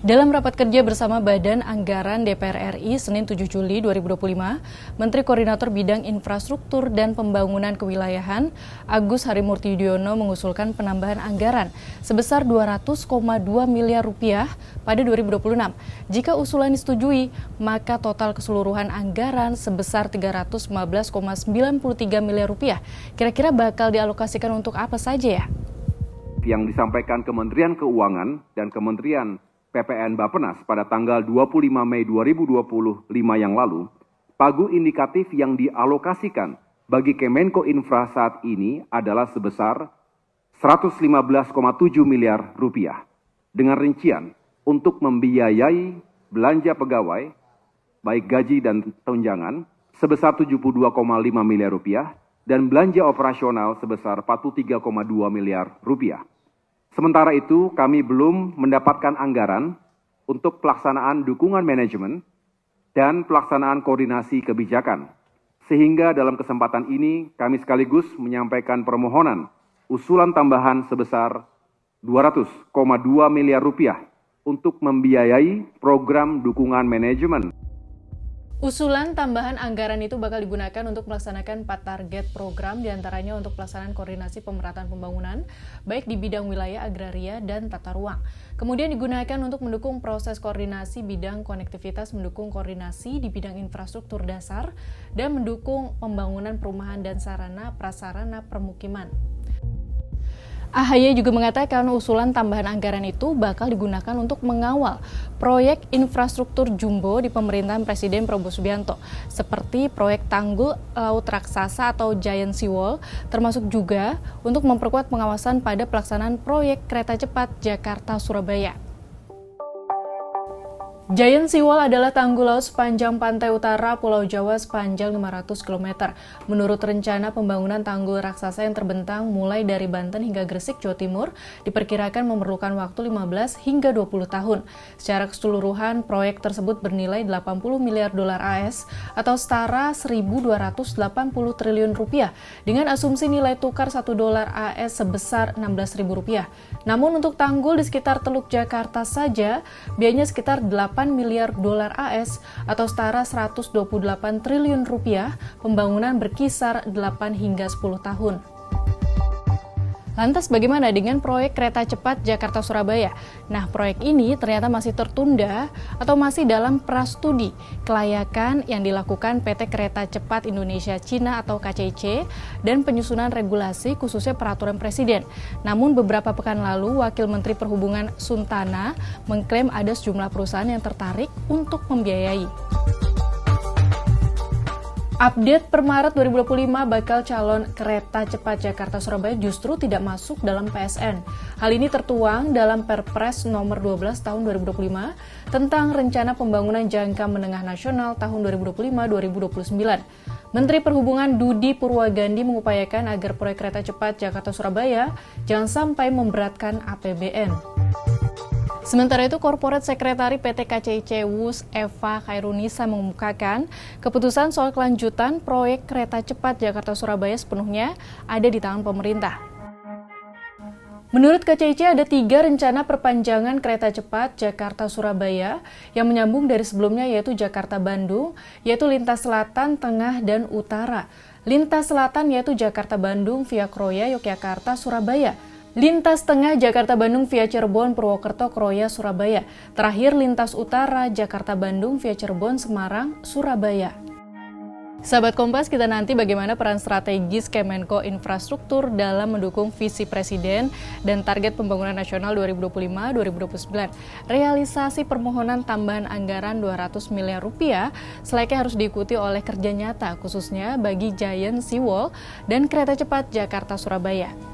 Dalam rapat kerja bersama Badan Anggaran DPR RI Senin 7 Juli 2025, Menteri Koordinator Bidang Infrastruktur dan Pembangunan Kewilayahan Agus Harimurti Yudhoyono mengusulkan penambahan anggaran sebesar 200,2 miliar rupiah pada 2026. Jika usulan disetujui, maka total keseluruhan anggaran sebesar 315,93 miliar rupiah. Kira-kira bakal dialokasikan untuk apa saja ya? Yang disampaikan Kementerian Keuangan dan Kementerian PPN Bappenas pada tanggal 25 Mei 2025 yang lalu, pagu indikatif yang dialokasikan bagi Kemenko Infra saat ini adalah sebesar 115,7 miliar rupiah, dengan rincian untuk membiayai belanja pegawai, baik gaji dan tunjangan, sebesar 72,5 miliar rupiah, dan belanja operasional sebesar 43,2 miliar rupiah. Sementara itu, kami belum mendapatkan anggaran untuk pelaksanaan dukungan manajemen dan pelaksanaan koordinasi kebijakan. Sehingga dalam kesempatan ini, kami sekaligus menyampaikan permohonan usulan tambahan sebesar 200,2 miliar rupiah untuk membiayai program dukungan manajemen. Usulan tambahan anggaran itu bakal digunakan untuk melaksanakan 4 target program, diantaranya untuk pelaksanaan koordinasi pemerataan pembangunan, baik di bidang wilayah agraria dan tata ruang. Kemudian digunakan untuk mendukung proses koordinasi bidang konektivitas, mendukung koordinasi di bidang infrastruktur dasar, dan mendukung pembangunan perumahan dan sarana prasarana permukiman. AHY juga mengatakan usulan tambahan anggaran itu bakal digunakan untuk mengawal proyek infrastruktur jumbo di pemerintahan Presiden Prabowo Subianto, seperti proyek tanggul laut raksasa atau Giant Seawall, termasuk juga untuk memperkuat pengawasan pada pelaksanaan proyek kereta cepat Jakarta-Surabaya. Giant Seawall adalah tanggul laut sepanjang pantai utara Pulau Jawa sepanjang 500 km. Menurut rencana pembangunan tanggul raksasa yang terbentang mulai dari Banten hingga Gresik, Jawa Timur, diperkirakan memerlukan waktu 15 hingga 20 tahun. Secara keseluruhan, proyek tersebut bernilai 80 miliar dolar AS atau setara 1.280 triliun rupiah dengan asumsi nilai tukar 1 dolar AS sebesar Rp16.000. Namun untuk tanggul di sekitar Teluk Jakarta saja, biayanya sekitar 8 miliar dolar AS atau setara 128 triliun rupiah. Pembangunan berkisar 8 hingga 10 tahun. Lantas bagaimana dengan proyek kereta cepat Jakarta-Surabaya? Nah, proyek ini ternyata masih tertunda atau masih dalam prastudi kelayakan yang dilakukan PT Kereta Cepat Indonesia Cina atau KCIC dan penyusunan regulasi khususnya peraturan presiden. Namun beberapa pekan lalu, Wakil Menteri Perhubungan Suntana mengklaim ada sejumlah perusahaan yang tertarik untuk membiayai. Update per Maret 2025 bakal calon kereta cepat Jakarta-Surabaya justru tidak masuk dalam PSN. Hal ini tertuang dalam Perpres nomor 12 tahun 2025 tentang Rencana Pembangunan Jangka Menengah Nasional tahun 2025-2029. Menteri Perhubungan Dudi Purwagandi mengupayakan agar proyek kereta cepat Jakarta-Surabaya jangan sampai memberatkan APBN. Sementara itu, Korporat Sekretari PT KCIC WUS Eva Khairunisa mengemukakan keputusan soal kelanjutan proyek kereta cepat Jakarta-Surabaya sepenuhnya ada di tangan pemerintah. Menurut KCIC ada 3 rencana perpanjangan kereta cepat Jakarta-Surabaya yang menyambung dari sebelumnya yaitu Jakarta-Bandung, yaitu lintas selatan, tengah, dan utara. Lintas selatan yaitu Jakarta-Bandung via Kroya, Yogyakarta, Surabaya. Lintas tengah Jakarta-Bandung via Cirebon, Purwokerto, Kroya, Surabaya. Terakhir lintas utara Jakarta-Bandung via Cirebon, Semarang, Surabaya. Sahabat Kompas, kita nanti bagaimana peran strategis Kemenko Infrastruktur dalam mendukung visi Presiden dan target pembangunan nasional 2025-2029. Realisasi permohonan tambahan anggaran 200 miliar rupiah selayaknya harus diikuti oleh kerja nyata, khususnya bagi Giant Seawall dan kereta cepat Jakarta-Surabaya.